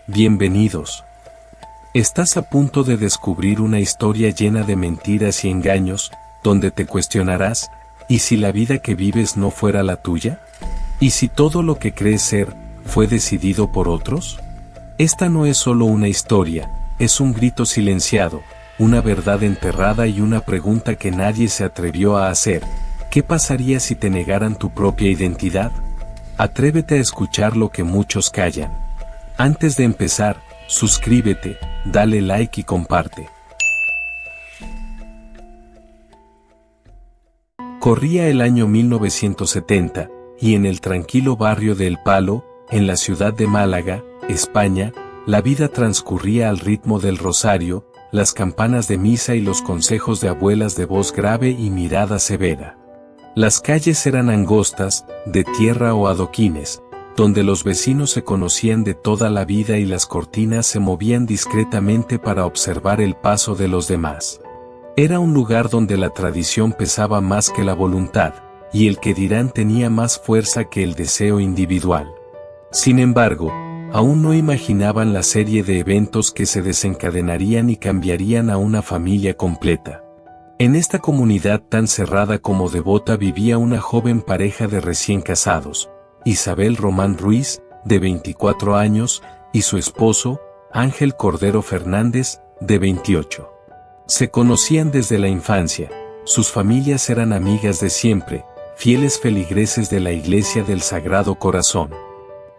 Bienvenidos. Estás a punto de descubrir una historia llena de mentiras y engaños, donde te cuestionarás, ¿y si la vida que vives no fuera la tuya? ¿Y si todo lo que crees ser, fue decidido por otros? Esta no es solo una historia, es un grito silenciado, una verdad enterrada y una pregunta que nadie se atrevió a hacer. ¿Qué pasaría si te negaran tu propia identidad? Atrévete a escuchar lo que muchos callan. Antes de empezar, suscríbete, dale like y comparte. Corría el año 1970, y en el tranquilo barrio de El Palo, en la ciudad de Málaga, España, la vida transcurría al ritmo del rosario, las campanas de misa y los consejos de abuelas de voz grave y mirada severa. Las calles eran angostas, de tierra o adoquines, donde los vecinos se conocían de toda la vida y las cortinas se movían discretamente para observar el paso de los demás. Era un lugar donde la tradición pesaba más que la voluntad, y el que dirán tenía más fuerza que el deseo individual. Sin embargo, aún no imaginaban la serie de eventos que se desencadenarían y cambiarían a una familia completa. En esta comunidad tan cerrada como devota vivía una joven pareja de recién casados, Isabel Román Ruiz, de 24 años, y su esposo, Ángel Cordero Fernández, de 28. Se conocían desde la infancia, sus familias eran amigas de siempre, fieles feligreses de la Iglesia del Sagrado Corazón.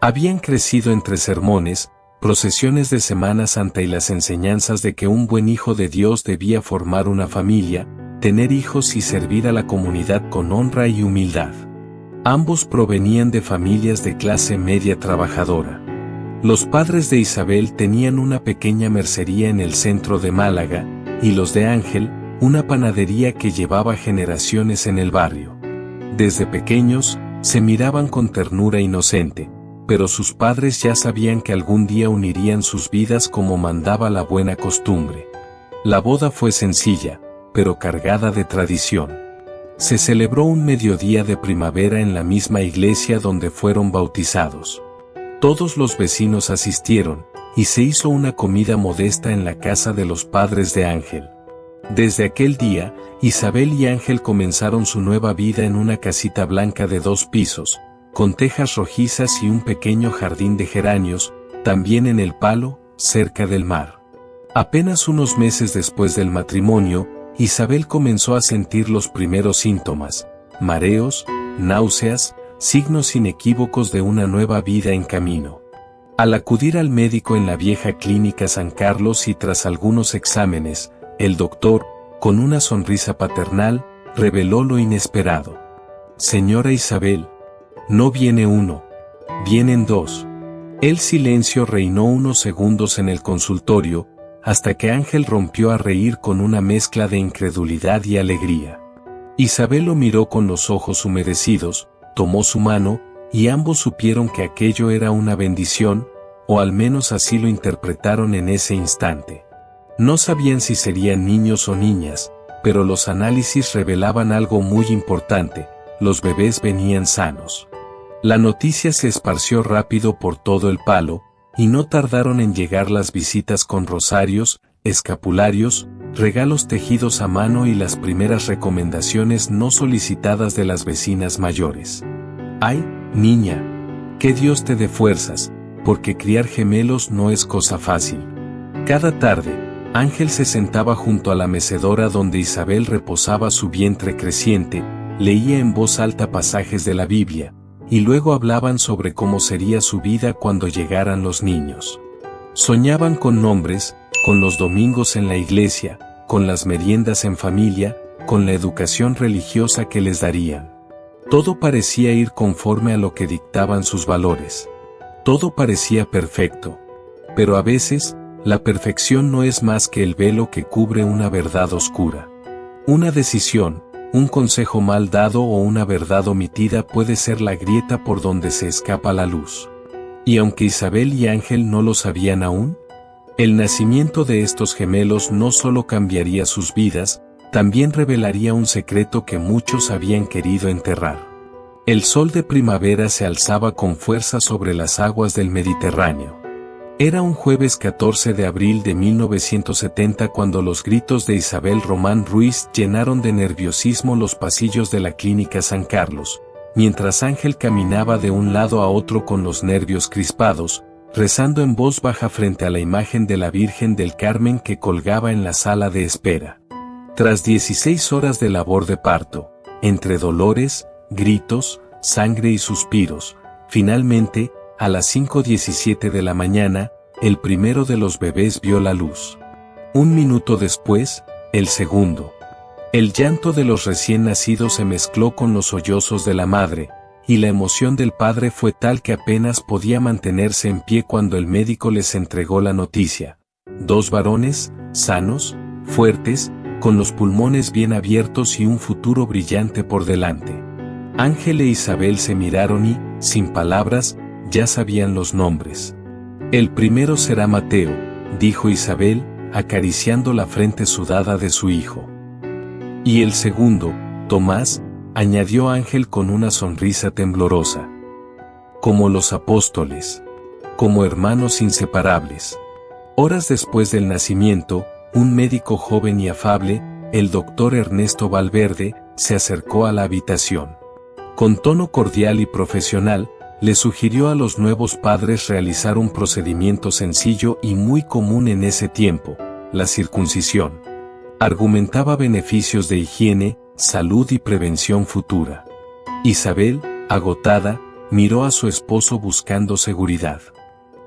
Habían crecido entre sermones, procesiones de Semana Santa y las enseñanzas de que un buen hijo de Dios debía formar una familia, tener hijos y servir a la comunidad con honra y humildad. Ambos provenían de familias de clase media trabajadora. Los padres de Isabel tenían una pequeña mercería en el centro de Málaga, y los de Ángel, una panadería que llevaba generaciones en el barrio. Desde pequeños, se miraban con ternura inocente, pero sus padres ya sabían que algún día unirían sus vidas como mandaba la buena costumbre. La boda fue sencilla, pero cargada de tradición. Se celebró un mediodía de primavera en la misma iglesia donde fueron bautizados. Todos los vecinos asistieron, y se hizo una comida modesta en la casa de los padres de Ángel. Desde aquel día, Isabel y Ángel comenzaron su nueva vida en una casita blanca de 2 pisos, con tejas rojizas y un pequeño jardín de geranios, también en El Palo, cerca del mar. Apenas unos meses después del matrimonio, Isabel comenzó a sentir los primeros síntomas, mareos, náuseas, signos inequívocos de una nueva vida en camino. Al acudir al médico en la vieja clínica San Carlos y tras algunos exámenes, el doctor, con una sonrisa paternal, reveló lo inesperado. «Señora Isabel, no viene uno, vienen 2». El silencio reinó unos segundos en el consultorio, hasta que Ángel rompió a reír con una mezcla de incredulidad y alegría. Isabel lo miró con los ojos humedecidos, tomó su mano, y ambos supieron que aquello era una bendición, o al menos así lo interpretaron en ese instante. No sabían si serían niños o niñas, pero los análisis revelaban algo muy importante: los bebés venían sanos. La noticia se esparció rápido por todo El Palo, y no tardaron en llegar las visitas con rosarios, escapularios, regalos tejidos a mano y las primeras recomendaciones no solicitadas de las vecinas mayores. «Ay, niña, que Dios te dé fuerzas, porque criar gemelos no es cosa fácil». Cada tarde, Ángel se sentaba junto a la mecedora donde Isabel reposaba su vientre creciente, leía en voz alta pasajes de la Biblia, y luego hablaban sobre cómo sería su vida cuando llegaran los niños. Soñaban con nombres, con los domingos en la iglesia, con las meriendas en familia, con la educación religiosa que les darían. Todo parecía ir conforme a lo que dictaban sus valores. Todo parecía perfecto. Pero a veces, la perfección no es más que el velo que cubre una verdad oscura. Una decisión, un consejo mal dado o una verdad omitida puede ser la grieta por donde se escapa la luz. Y aunque Isabel y Ángel no lo sabían aún, el nacimiento de estos gemelos no solo cambiaría sus vidas, también revelaría un secreto que muchos habían querido enterrar. El sol de primavera se alzaba con fuerza sobre las aguas del Mediterráneo. Era un jueves 14 de abril de 1970 cuando los gritos de Isabel Román Ruiz llenaron de nerviosismo los pasillos de la Clínica San Carlos, mientras Ángel caminaba de un lado a otro con los nervios crispados, rezando en voz baja frente a la imagen de la Virgen del Carmen que colgaba en la sala de espera. Tras 16 horas de labor de parto, entre dolores, gritos, sangre y suspiros, finalmente, a las 5:17 de la mañana, el primero de los bebés vio la luz. Un minuto después, el segundo. El llanto de los recién nacidos se mezcló con los sollozos de la madre, y la emoción del padre fue tal que apenas podía mantenerse en pie cuando el médico les entregó la noticia. 2 varones, sanos, fuertes, con los pulmones bien abiertos y un futuro brillante por delante. Ángel e Isabel se miraron y, sin palabras, ya sabían los nombres. El primero será Mateo, dijo Isabel, acariciando la frente sudada de su hijo. Y el segundo, Tomás, añadió Ángel con una sonrisa temblorosa. Como los apóstoles. Como hermanos inseparables. Horas después del nacimiento, un médico joven y afable, el doctor Ernesto Valverde, se acercó a la habitación. Con tono cordial y profesional, le sugirió a los nuevos padres realizar un procedimiento sencillo y muy común en ese tiempo, la circuncisión. Argumentaba beneficios de higiene, salud y prevención futura. Isabel, agotada, miró a su esposo buscando seguridad.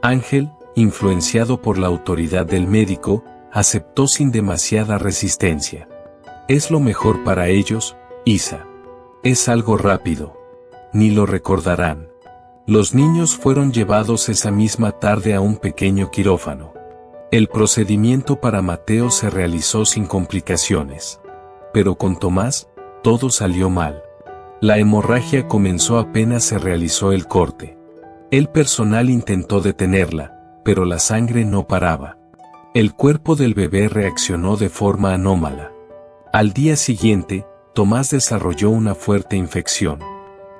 Ángel, influenciado por la autoridad del médico, aceptó sin demasiada resistencia. Es lo mejor para ellos, Isa. Es algo rápido. Ni lo recordarán. Los niños fueron llevados esa misma tarde a un pequeño quirófano. El procedimiento para Mateo se realizó sin complicaciones. Pero con Tomás, todo salió mal. La hemorragia comenzó apenas se realizó el corte. El personal intentó detenerla, pero la sangre no paraba. El cuerpo del bebé reaccionó de forma anómala. Al día siguiente, Tomás desarrolló una fuerte infección.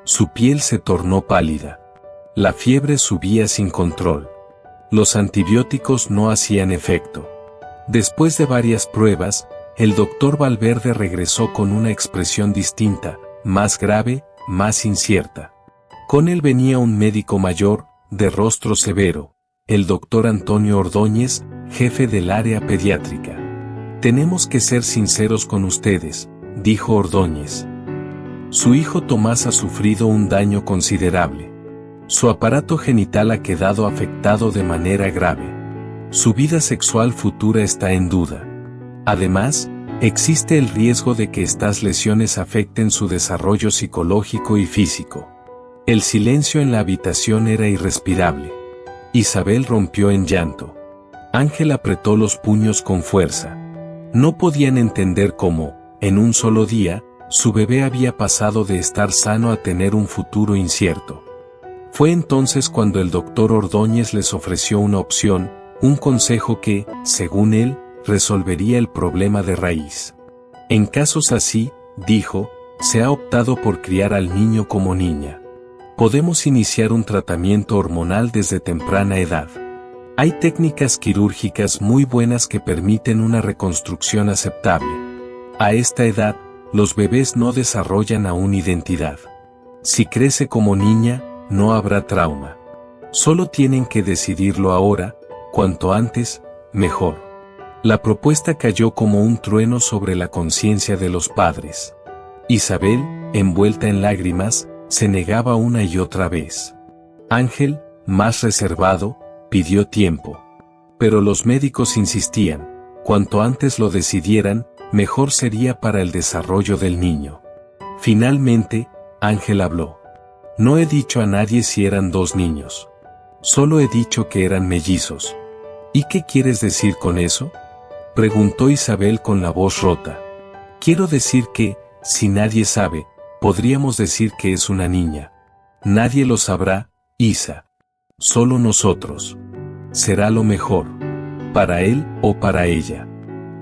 Su piel se tornó pálida. La fiebre subía sin control. Los antibióticos no hacían efecto. Después de varias pruebas, el doctor Valverde regresó con una expresión distinta, más grave, más incierta. Con él venía un médico mayor, de rostro severo, el doctor Antonio Ordóñez, jefe del área pediátrica. Tenemos que ser sinceros con ustedes, dijo Ordóñez. Su hijo Tomás ha sufrido un daño considerable. Su aparato genital ha quedado afectado de manera grave. Su vida sexual futura está en duda. Además, existe el riesgo de que estas lesiones afecten su desarrollo psicológico y físico. El silencio en la habitación era irrespirable. Isabel rompió en llanto. Ángel apretó los puños con fuerza. No podían entender cómo, en un solo día, su bebé había pasado de estar sano a tener un futuro incierto. Fue entonces cuando el doctor Ordóñez les ofreció una opción, un consejo que, según él, resolvería el problema de raíz. En casos así, dijo, se ha optado por criar al niño como niña. Podemos iniciar un tratamiento hormonal desde temprana edad. Hay técnicas quirúrgicas muy buenas que permiten una reconstrucción aceptable. A esta edad, los bebés no desarrollan aún identidad. Si crece como niña, no habrá trauma. Solo tienen que decidirlo ahora, cuanto antes, mejor. La propuesta cayó como un trueno sobre la conciencia de los padres. Isabel, envuelta en lágrimas, se negaba una y otra vez. Ángel, más reservado, pidió tiempo. Pero los médicos insistían, cuanto antes lo decidieran, mejor sería para el desarrollo del niño. Finalmente, Ángel habló. No he dicho a nadie si eran 2 niños. Solo he dicho que eran mellizos. ¿Y qué quieres decir con eso? Preguntó Isabel con la voz rota. Quiero decir que, si nadie sabe, podríamos decir que es una niña. Nadie lo sabrá, Isa. Solo nosotros. Será lo mejor. Para él o para ella.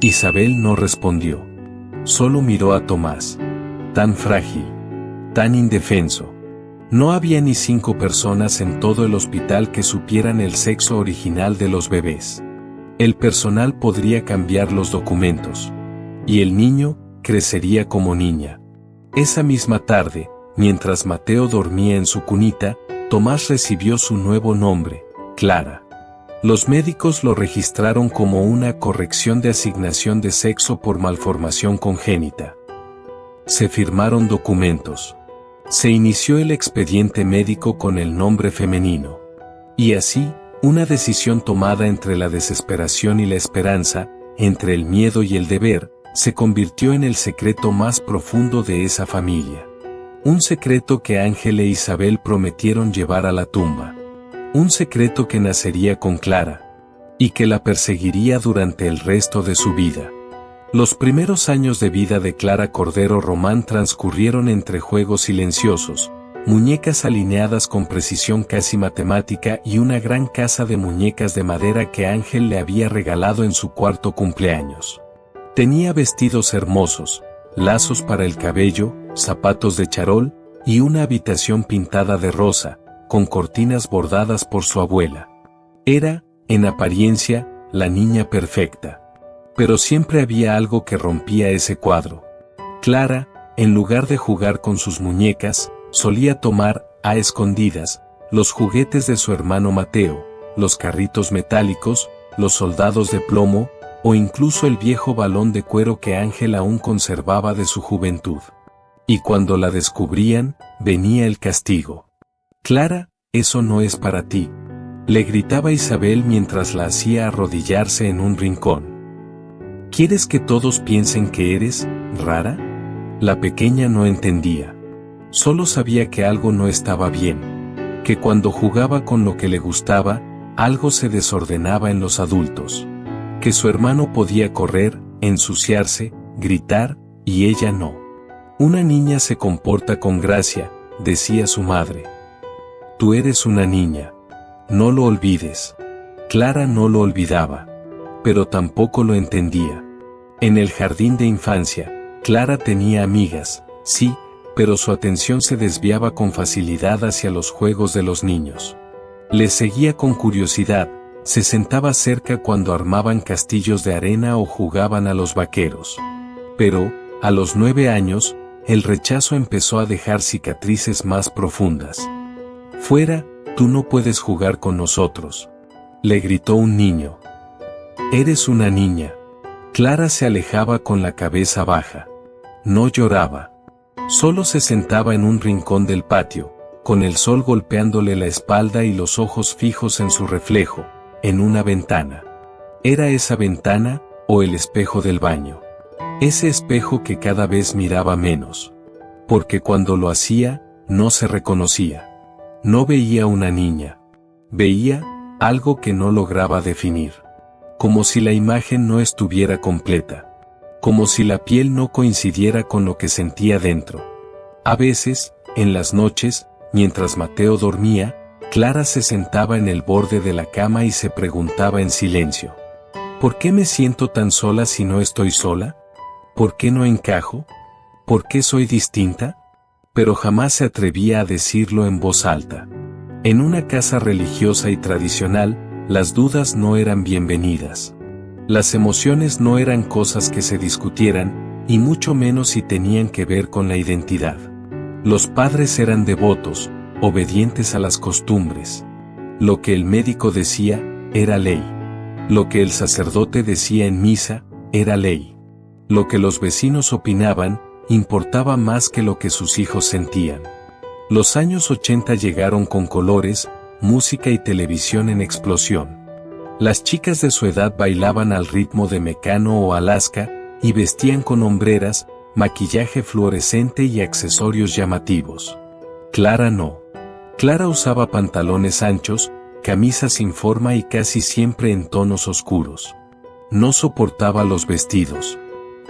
Isabel no respondió. Solo miró a Tomás. Tan frágil. Tan indefenso. No había ni 5 personas en todo el hospital que supieran el sexo original de los bebés. El personal podría cambiar los documentos. Y el niño crecería como niña. Esa misma tarde, mientras Mateo dormía en su cunita, Tomás recibió su nuevo nombre, Clara. Los médicos lo registraron como una corrección de asignación de sexo por malformación congénita. Se firmaron documentos. Se inició el expediente médico con el nombre femenino. Y así, una decisión tomada entre la desesperación y la esperanza, entre el miedo y el deber, se convirtió en el secreto más profundo de esa familia. Un secreto que Ángel e Isabel prometieron llevar a la tumba. Un secreto que nacería con Clara. Y que la perseguiría durante el resto de su vida. Los primeros años de vida de Clara Cordero Román transcurrieron entre juegos silenciosos, muñecas alineadas con precisión casi matemática y una gran casa de muñecas de madera que Ángel le había regalado en su 4º cumpleaños. Tenía vestidos hermosos, lazos para el cabello, zapatos de charol, y una habitación pintada de rosa, con cortinas bordadas por su abuela. Era, en apariencia, la niña perfecta. Pero siempre había algo que rompía ese cuadro. Clara, en lugar de jugar con sus muñecas, solía tomar, a escondidas, los juguetes de su hermano Mateo, los carritos metálicos, los soldados de plomo, o incluso el viejo balón de cuero que Ángel aún conservaba de su juventud. Y cuando la descubrían, venía el castigo. «Clara, eso no es para ti», le gritaba Isabel mientras la hacía arrodillarse en un rincón. «¿Quieres que todos piensen que eres rara?». La pequeña no entendía. Solo sabía que algo no estaba bien. Que cuando jugaba con lo que le gustaba, algo se desordenaba en los adultos. Que su hermano podía correr, ensuciarse, gritar, y ella no. «Una niña se comporta con gracia», decía su madre. «Tú eres una niña. No lo olvides». Clara no lo olvidaba. Pero tampoco lo entendía. En el jardín de infancia, Clara tenía amigas, sí, pero su atención se desviaba con facilidad hacia los juegos de los niños. Les seguía con curiosidad, se sentaba cerca cuando armaban castillos de arena o jugaban a los vaqueros. Pero, a los 9 años, el rechazo empezó a dejar cicatrices más profundas. «Fuera, tú no puedes jugar con nosotros», le gritó un niño. «Eres una niña». Clara se alejaba con la cabeza baja. No lloraba. Solo se sentaba en un rincón del patio, con el sol golpeándole la espalda y los ojos fijos en su reflejo, en una ventana. ¿Era esa ventana, o el espejo del baño? Ese espejo que cada vez miraba menos. Porque cuando lo hacía, no se reconocía. No veía una niña. Veía algo que no lograba definir. Como si la imagen no estuviera completa. Como si la piel no coincidiera con lo que sentía dentro. A veces, en las noches, mientras Mateo dormía, Clara se sentaba en el borde de la cama y se preguntaba en silencio: ¿por qué me siento tan sola si no estoy sola? ¿Por qué no encajo? ¿Por qué soy distinta? Pero jamás se atrevía a decirlo en voz alta. En una casa religiosa y tradicional, las dudas no eran bienvenidas. Las emociones no eran cosas que se discutieran, y mucho menos si tenían que ver con la identidad. Los padres eran devotos, obedientes a las costumbres. Lo que el médico decía, era ley. Lo que el sacerdote decía en misa, era ley. Lo que los vecinos opinaban, importaba más que lo que sus hijos sentían. Los años 80 llegaron con colores, música y televisión en explosión. Las chicas de su edad bailaban al ritmo de Mecano o Alaska, y vestían con hombreras, maquillaje fluorescente y accesorios llamativos. Clara no. Clara usaba pantalones anchos, camisas sin forma y casi siempre en tonos oscuros. No soportaba los vestidos.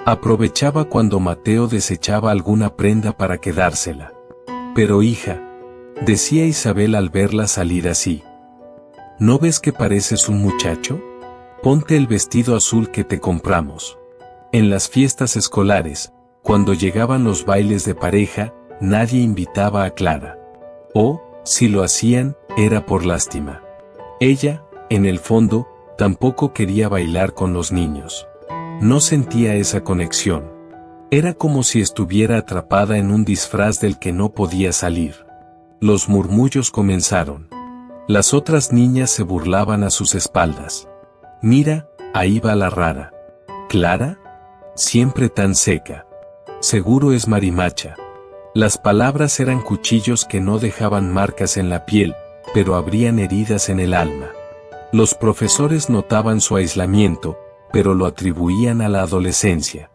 Aprovechaba cuando Mateo desechaba alguna prenda para quedársela. «Pero hija», decía Isabel al verla salir así, ¿no ves que pareces un muchacho? Ponte el vestido azul que te compramos. En las fiestas escolares, cuando llegaban los bailes de pareja, nadie invitaba a Clara. O, si lo hacían, era por lástima. Ella, en el fondo, tampoco quería bailar con los niños. No sentía esa conexión. Era como si estuviera atrapada en un disfraz del que no podía salir. Los murmullos comenzaron. Las otras niñas se burlaban a sus espaldas. Mira, ahí va la rara. ¿Clara? Siempre tan seca. Seguro es marimacha. Las palabras eran cuchillos que no dejaban marcas en la piel, pero abrían heridas en el alma. Los profesores notaban su aislamiento, pero lo atribuían a la adolescencia.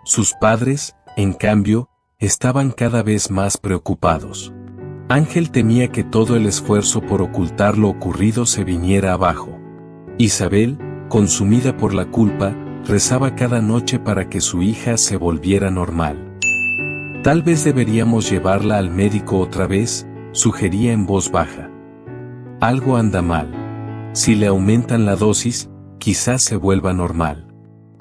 Sus padres, en cambio, estaban cada vez más preocupados. Ángel temía que todo el esfuerzo por ocultar lo ocurrido se viniera abajo. Isabel, consumida por la culpa, rezaba cada noche para que su hija se volviera normal. Tal vez deberíamos llevarla al médico otra vez, sugería en voz baja. Algo anda mal. Si le aumentan la dosis, quizás se vuelva normal.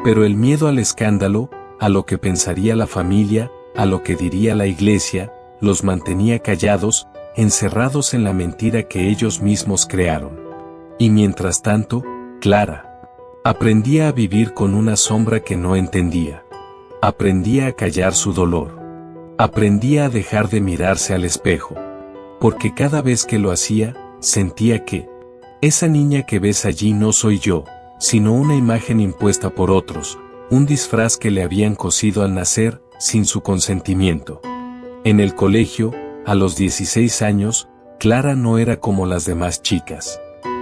Pero el miedo al escándalo, a lo que pensaría la familia, a lo que diría la iglesia, los mantenía callados, encerrados en la mentira que ellos mismos crearon. Y mientras tanto, Clara aprendía a vivir con una sombra que no entendía. Aprendía a callar su dolor. Aprendía a dejar de mirarse al espejo. Porque cada vez que lo hacía, sentía que esa niña que ves allí no soy yo, sino una imagen impuesta por otros, un disfraz que le habían cosido al nacer, sin su consentimiento. En el colegio, a los 16 años, Clara no era como las demás chicas.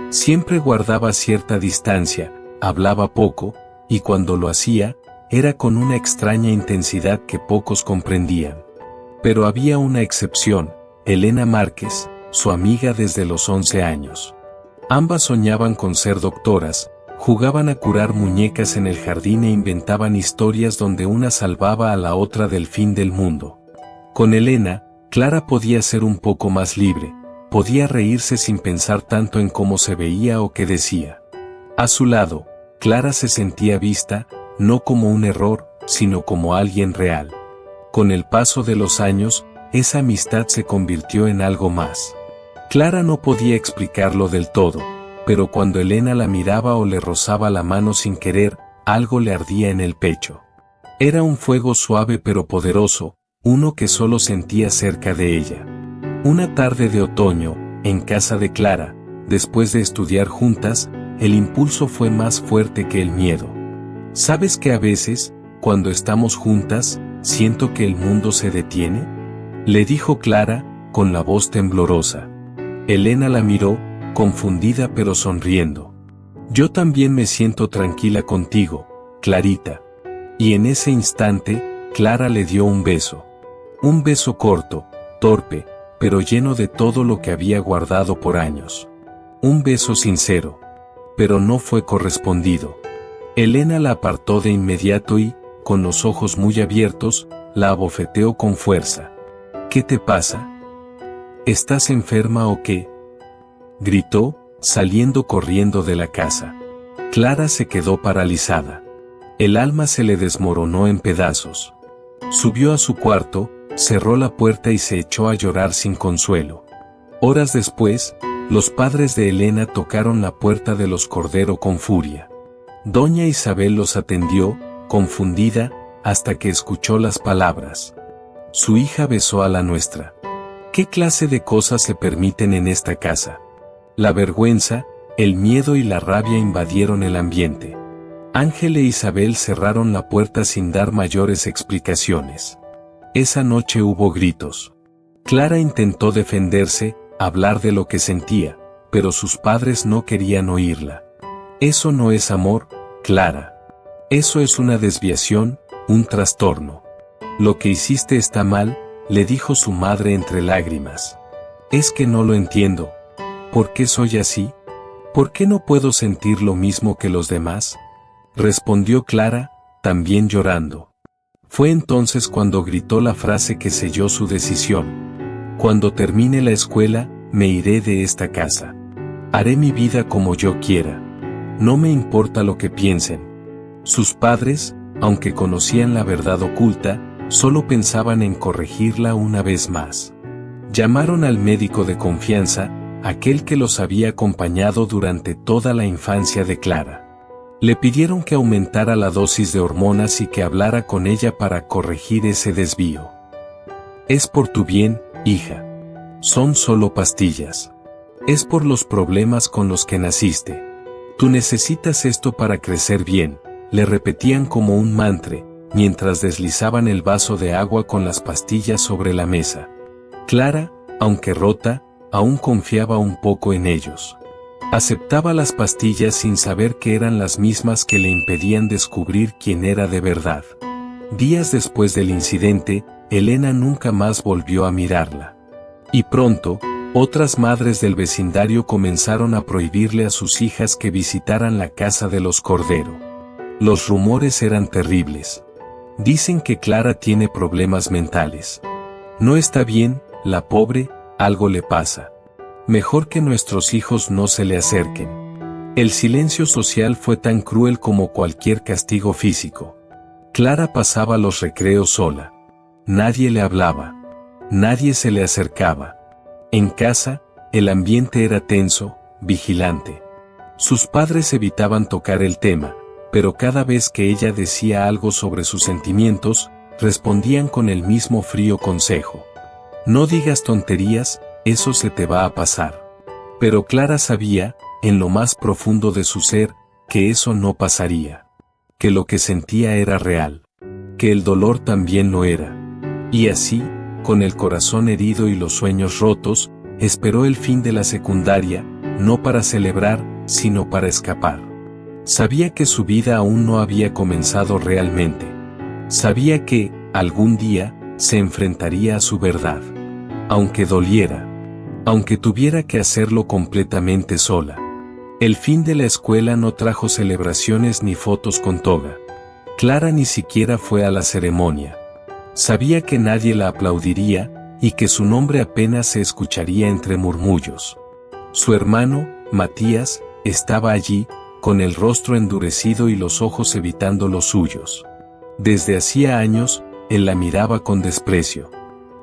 Siempre guardaba cierta distancia, hablaba poco, y cuando lo hacía, era con una extraña intensidad que pocos comprendían. Pero había una excepción, Elena Márquez, su amiga desde los 11 años. Ambas soñaban con ser doctoras, jugaban a curar muñecas en el jardín e inventaban historias donde una salvaba a la otra del fin del mundo. Con Elena, Clara podía ser un poco más libre, podía reírse sin pensar tanto en cómo se veía o qué decía. A su lado, Clara se sentía vista, no como un error, sino como alguien real. Con el paso de los años, esa amistad se convirtió en algo más. Clara no podía explicarlo del todo, pero cuando Elena la miraba o le rozaba la mano sin querer, algo le ardía en el pecho. Era un fuego suave pero poderoso, uno que solo sentía cerca de ella. Una tarde de otoño, en casa de Clara, después de estudiar juntas, el impulso fue más fuerte que el miedo. ¿Sabes que a veces, cuando estamos juntas, siento que el mundo se detiene? Le dijo Clara, con la voz temblorosa. Elena la miró, confundida pero sonriendo. Yo también me siento tranquila contigo, Clarita. Y en ese instante, Clara le dio un beso. Un beso corto, torpe, pero lleno de todo lo que había guardado por años. Un beso sincero. Pero no fue correspondido. Elena la apartó de inmediato y, con los ojos muy abiertos, la abofeteó con fuerza. ¿Qué te pasa? ¿Estás enferma o qué? Gritó, saliendo corriendo de la casa. Clara se quedó paralizada. El alma se le desmoronó en pedazos. Subió a su cuarto, cerró la puerta y se echó a llorar sin consuelo. Horas después, los padres de Elena tocaron la puerta de los Cordero con furia. Doña Isabel los atendió, confundida, hasta que escuchó las palabras. Su hija besó a la nuestra. ¿Qué clase de cosas se permiten en esta casa? La vergüenza, el miedo y la rabia invadieron el ambiente. Ángel e Isabel cerraron la puerta sin dar mayores explicaciones. Esa noche hubo gritos. Clara intentó defenderse, hablar de lo que sentía, pero sus padres no querían oírla. Eso no es amor, Clara. Eso es una desviación, un trastorno. Lo que hiciste está mal, le dijo su madre entre lágrimas. Es que no lo entiendo. ¿Por qué soy así? ¿Por qué no puedo sentir lo mismo que los demás? Respondió Clara, también llorando. Fue entonces cuando gritó la frase que selló su decisión. Cuando termine la escuela, me iré de esta casa. Haré mi vida como yo quiera. No me importa lo que piensen. Sus padres, aunque conocían la verdad oculta, solo pensaban en corregirla una vez más. Llamaron al médico de confianza, aquel que los había acompañado durante toda la infancia de Clara. Le pidieron que aumentara la dosis de hormonas y que hablara con ella para corregir ese desvío. Es por tu bien, hija. Son solo pastillas. Es por los problemas con los que naciste. Tú necesitas esto para crecer bien, le repetían como un mantra, mientras deslizaban el vaso de agua con las pastillas sobre la mesa. Clara, aunque rota, aún confiaba un poco en ellos. Aceptaba las pastillas sin saber que eran las mismas que le impedían descubrir quién era de verdad. Días después del incidente, Elena nunca más volvió a mirarla. Y pronto, otras madres del vecindario comenzaron a prohibirle a sus hijas que visitaran la casa de los Cordero. Los rumores eran terribles. Dicen que Clara tiene problemas mentales. No está bien, la pobre, algo le pasa. Mejor que nuestros hijos no se le acerquen. El silencio social fue tan cruel como cualquier castigo físico. Clara pasaba los recreos sola. Nadie le hablaba. Nadie se le acercaba. En casa, el ambiente era tenso, vigilante. Sus padres evitaban tocar el tema, pero cada vez que ella decía algo sobre sus sentimientos, respondían con el mismo frío consejo. No digas tonterías, eso se te va a pasar. Pero Clara sabía, en lo más profundo de su ser, que eso no pasaría. Que lo que sentía era real. Que el dolor también lo era. Y así, con el corazón herido y los sueños rotos, esperó el fin de la secundaria, no para celebrar, sino para escapar. Sabía que su vida aún no había comenzado realmente. Sabía que, algún día, se enfrentaría a su verdad. Aunque doliera. Aunque tuviera que hacerlo completamente sola. El fin de la escuela no trajo celebraciones ni fotos con toga. Clara ni siquiera fue a la ceremonia. Sabía que nadie la aplaudiría, y que su nombre apenas se escucharía entre murmullos. Su hermano, Matías, estaba allí, con el rostro endurecido y los ojos evitando los suyos. Desde hacía años, él la miraba con desprecio.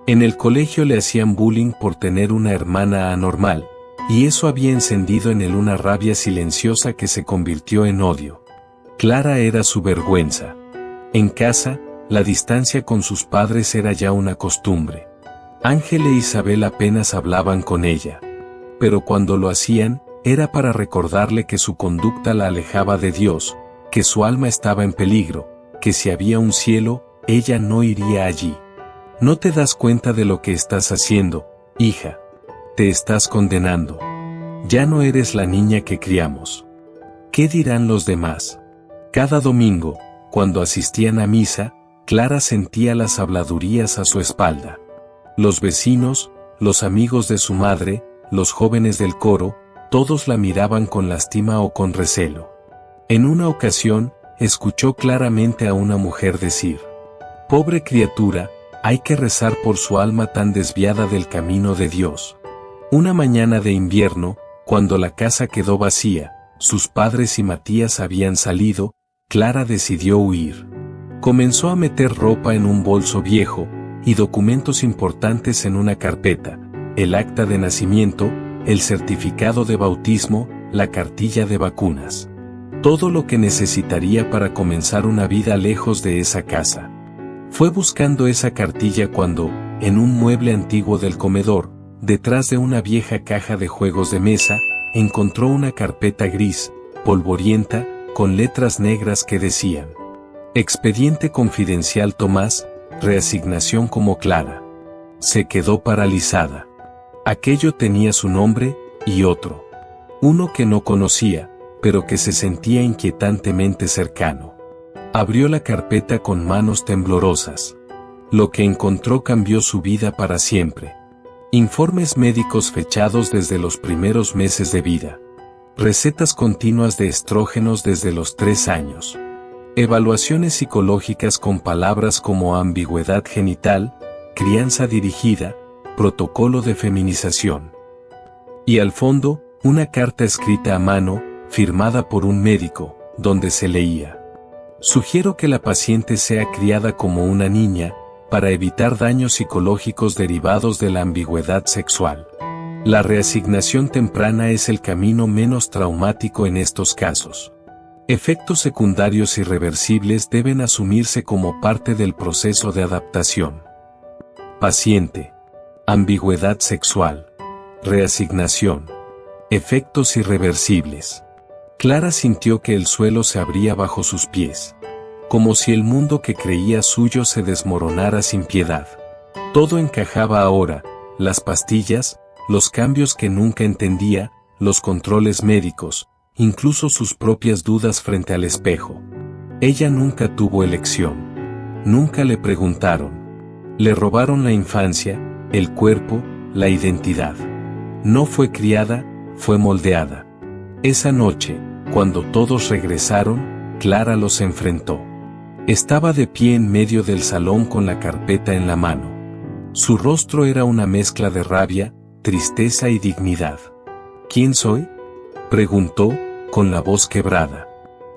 En el colegio le hacían bullying por tener una hermana anormal, y eso había encendido en él una rabia silenciosa que se convirtió en odio. Clara era su vergüenza. En casa, la distancia con sus padres era ya una costumbre. Ángel e Isabel apenas hablaban con ella. Pero cuando lo hacían, era para recordarle que su conducta la alejaba de Dios, que su alma estaba en peligro, que si había un cielo, ella no iría allí. No te das cuenta de lo que estás haciendo, hija. Te estás condenando. Ya no eres la niña que criamos. ¿Qué dirán los demás? Cada domingo, cuando asistían a misa, Clara sentía las habladurías a su espalda. Los vecinos, los amigos de su madre, los jóvenes del coro, todos la miraban con lástima o con recelo. En una ocasión, escuchó claramente a una mujer decir: «Pobre criatura, hay que rezar por su alma tan desviada del camino de Dios». Una mañana de invierno, cuando la casa quedó vacía, sus padres y Matías habían salido, Clara decidió huir. Comenzó a meter ropa en un bolso viejo, y documentos importantes en una carpeta, el acta de nacimiento, el certificado de bautismo, la cartilla de vacunas. Todo lo que necesitaría para comenzar una vida lejos de esa casa. Fue buscando esa cartilla cuando, en un mueble antiguo del comedor, detrás de una vieja caja de juegos de mesa, encontró una carpeta gris, polvorienta, con letras negras que decían: «Expediente confidencial Tomás, reasignación como Clara». Se quedó paralizada. Aquello tenía su nombre, y otro. Uno que no conocía, pero que se sentía inquietantemente cercano. Abrió la carpeta con manos temblorosas. Lo que encontró cambió su vida para siempre. Informes médicos fechados desde los primeros meses de vida. Recetas continuas de estrógenos desde los 3 años. Evaluaciones psicológicas con palabras como ambigüedad genital, crianza dirigida, protocolo de feminización. Y al fondo, una carta escrita a mano, firmada por un médico, donde se leía: «Sugiero que la paciente sea criada como una niña, para evitar daños psicológicos derivados de la ambigüedad sexual. La reasignación temprana es el camino menos traumático en estos casos. Efectos secundarios irreversibles deben asumirse como parte del proceso de adaptación. Paciente. Ambigüedad sexual. Reasignación. Efectos irreversibles. Clara sintió que el suelo se abría bajo sus pies. Como si el mundo que creía suyo se desmoronara sin piedad. Todo encajaba ahora, las pastillas, los cambios que nunca entendía, los controles médicos, incluso sus propias dudas frente al espejo. Ella nunca tuvo elección. Nunca le preguntaron. Le robaron la infancia, el cuerpo, la identidad. No fue criada, fue moldeada. Esa noche, cuando todos regresaron, Clara los enfrentó. Estaba de pie en medio del salón con la carpeta en la mano. Su rostro era una mezcla de rabia, tristeza y dignidad. ¿Quién soy?, preguntó, con la voz quebrada.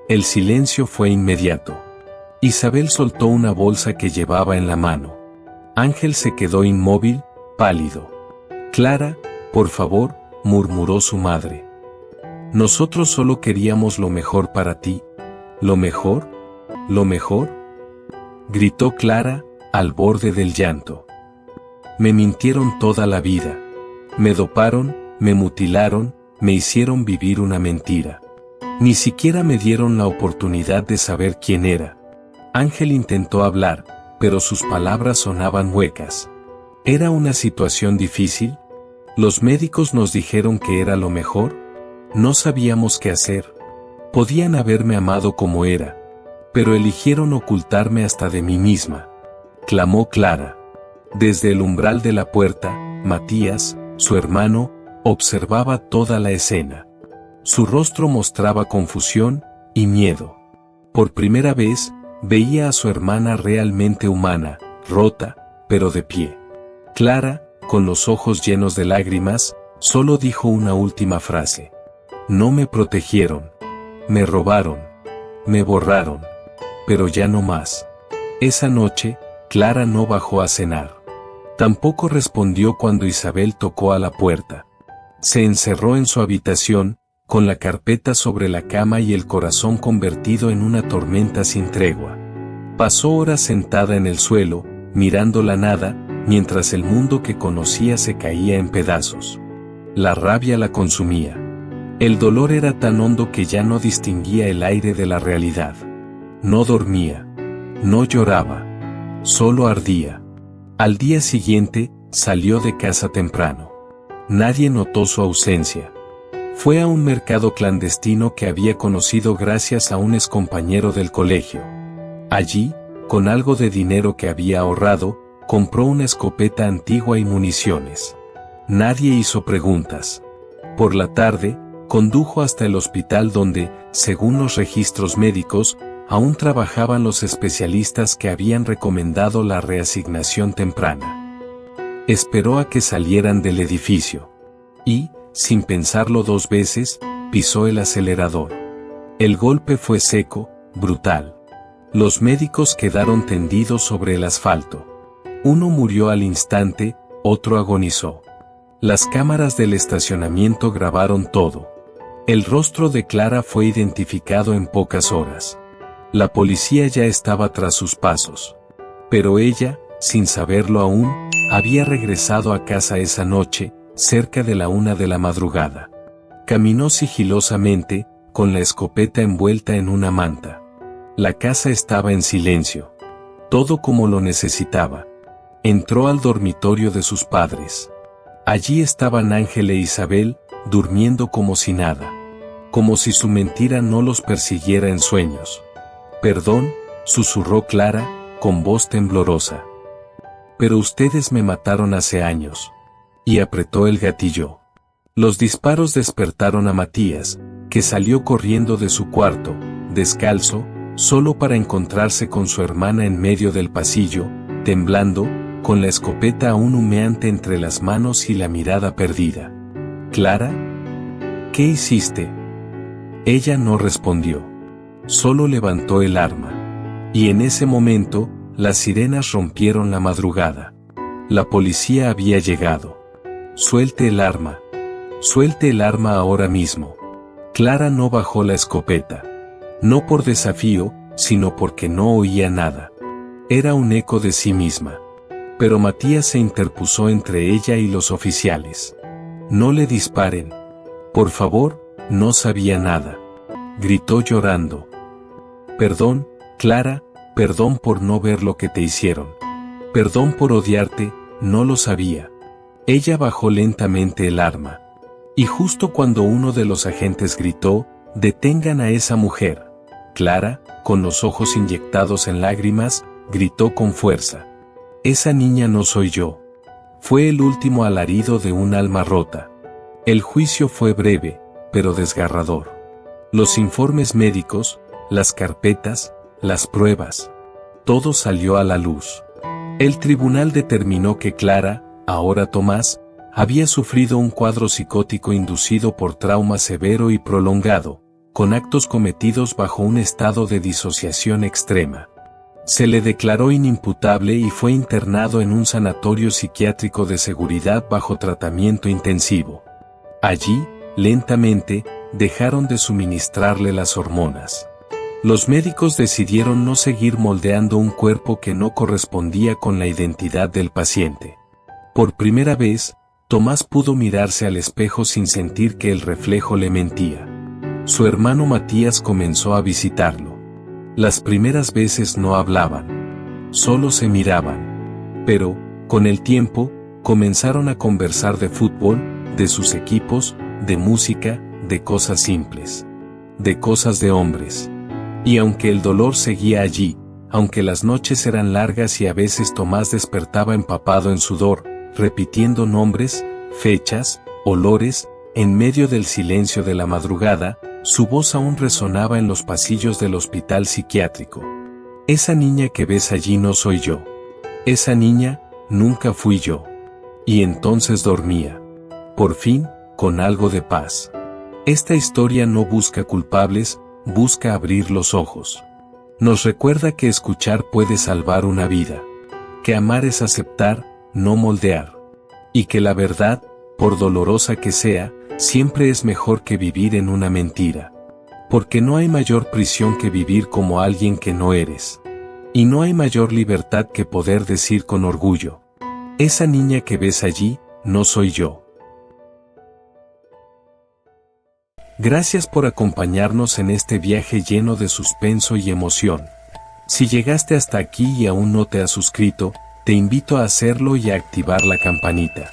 El silencio fue inmediato. Isabel soltó una bolsa que llevaba en la mano. Ángel se quedó inmóvil, pálido. Clara, por favor, murmuró su madre. Nosotros solo queríamos lo mejor para ti. ¿Lo mejor? ¿Lo mejor?, gritó Clara, al borde del llanto. Me mintieron toda la vida. Me doparon, me mutilaron, me hicieron vivir una mentira. Ni siquiera me dieron la oportunidad de saber quién era. Ángel intentó hablar, pero sus palabras sonaban huecas. ¿Era una situación difícil? ¿Los médicos nos dijeron que era lo mejor? No sabíamos qué hacer. Podían haberme amado como era, pero eligieron ocultarme hasta de mí misma, clamó Clara. Desde el umbral de la puerta, Matías, su hermano, observaba toda la escena. Su rostro mostraba confusión y miedo. Por primera vez, veía a su hermana realmente humana, rota, pero de pie. Clara, con los ojos llenos de lágrimas, solo dijo una última frase. No me protegieron. Me robaron. Me borraron. Pero ya no más. Esa noche, Clara no bajó a cenar. Tampoco respondió cuando Isabel tocó a la puerta. Se encerró en su habitación, con la carpeta sobre la cama y el corazón convertido en una tormenta sin tregua. Pasó horas sentada en el suelo, mirando la nada, mientras el mundo que conocía se caía en pedazos. La rabia la consumía. El dolor era tan hondo que ya no distinguía el aire de la realidad. No dormía. No lloraba. Solo ardía. Al día siguiente, salió de casa temprano. Nadie notó su ausencia. Fue a un mercado clandestino que había conocido gracias a un excompañero del colegio. Allí, con algo de dinero que había ahorrado, compró una escopeta antigua y municiones. Nadie hizo preguntas. Por la tarde, condujo hasta el hospital donde, según los registros médicos, aún trabajaban los especialistas que habían recomendado la reasignación temprana. Esperó a que salieran del edificio. Y, sin pensarlo dos veces, pisó el acelerador. El golpe fue seco, brutal. Los médicos quedaron tendidos sobre el asfalto. Uno murió al instante, otro agonizó. Las cámaras del estacionamiento grabaron todo. El rostro de Clara fue identificado en pocas horas. La policía ya estaba tras sus pasos. Pero ella, sin saberlo aún, había regresado a casa esa noche, cerca de la 1 de la madrugada. Caminó sigilosamente, con la escopeta envuelta en una manta. La casa estaba en silencio. Todo como lo necesitaba. Entró al dormitorio de sus padres. Allí estaban Ángel e Isabel, durmiendo como si nada. Como si su mentira no los persiguiera en sueños. Perdón, susurró Clara, con voz temblorosa. Pero ustedes me mataron hace años. Y apretó el gatillo. Los disparos despertaron a Matías, que salió corriendo de su cuarto, descalzo, solo para encontrarse con su hermana en medio del pasillo, temblando, con la escopeta aún humeante entre las manos y la mirada perdida. ¿Clara? ¿Qué hiciste? Ella no respondió. Solo levantó el arma. Y en ese momento, Las sirenas rompieron la madrugada. La policía había llegado. Suelte el arma. Suelte el arma ahora mismo. Clara no bajó la escopeta. No por desafío, sino porque no oía nada. Era un eco de sí misma. Pero Matías se interpuso entre ella y los oficiales. No le disparen. Por favor, no sabía nada. Gritó llorando. Perdón, Clara, perdón por no ver lo que te hicieron. Perdón por odiarte, no lo sabía. Ella bajó lentamente el arma. Y justo cuando uno de los agentes gritó, «Detengan a esa mujer», Clara, con los ojos inyectados en lágrimas, gritó con fuerza. «Esa niña no soy yo». Fue el último alarido de un alma rota. El juicio fue breve, pero desgarrador. Los informes médicos, las carpetas, las pruebas. Todo salió a la luz. El tribunal determinó que Clara, ahora Tomás, había sufrido un cuadro psicótico inducido por trauma severo y prolongado, con actos cometidos bajo un estado de disociación extrema. Se le declaró inimputable y fue internado en un sanatorio psiquiátrico de seguridad bajo tratamiento intensivo. Allí, lentamente, dejaron de suministrarle las hormonas. Los médicos decidieron no seguir moldeando un cuerpo que no correspondía con la identidad del paciente. Por primera vez, Tomás pudo mirarse al espejo sin sentir que el reflejo le mentía. Su hermano Matías comenzó a visitarlo. Las primeras veces no hablaban. Solo se miraban. Pero, con el tiempo, comenzaron a conversar de fútbol, de sus equipos, de música, de cosas simples. De cosas de hombres. Y aunque el dolor seguía allí, aunque las noches eran largas y a veces Tomás despertaba empapado en sudor, repitiendo nombres, fechas, olores, en medio del silencio de la madrugada, su voz aún resonaba en los pasillos del hospital psiquiátrico. Esa niña que ves allí no soy yo. Esa niña, nunca fui yo. Y entonces dormía. Por fin, con algo de paz. Esta historia no busca culpables, busca abrir los ojos. Nos recuerda que escuchar puede salvar una vida. Que amar es aceptar, no moldear. Y que la verdad, por dolorosa que sea, siempre es mejor que vivir en una mentira. Porque no hay mayor prisión que vivir como alguien que no eres. Y no hay mayor libertad que poder decir con orgullo: esa niña que ves allí, no soy yo. Gracias por acompañarnos en este viaje lleno de suspenso y emoción. Si llegaste hasta aquí y aún no te has suscrito, te invito a hacerlo y a activar la campanita.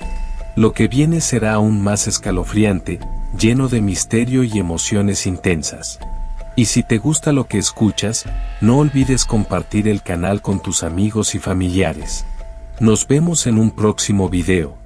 Lo que viene será aún más escalofriante, lleno de misterio y emociones intensas. Y si te gusta lo que escuchas, no olvides compartir el canal con tus amigos y familiares. Nos vemos en un próximo video.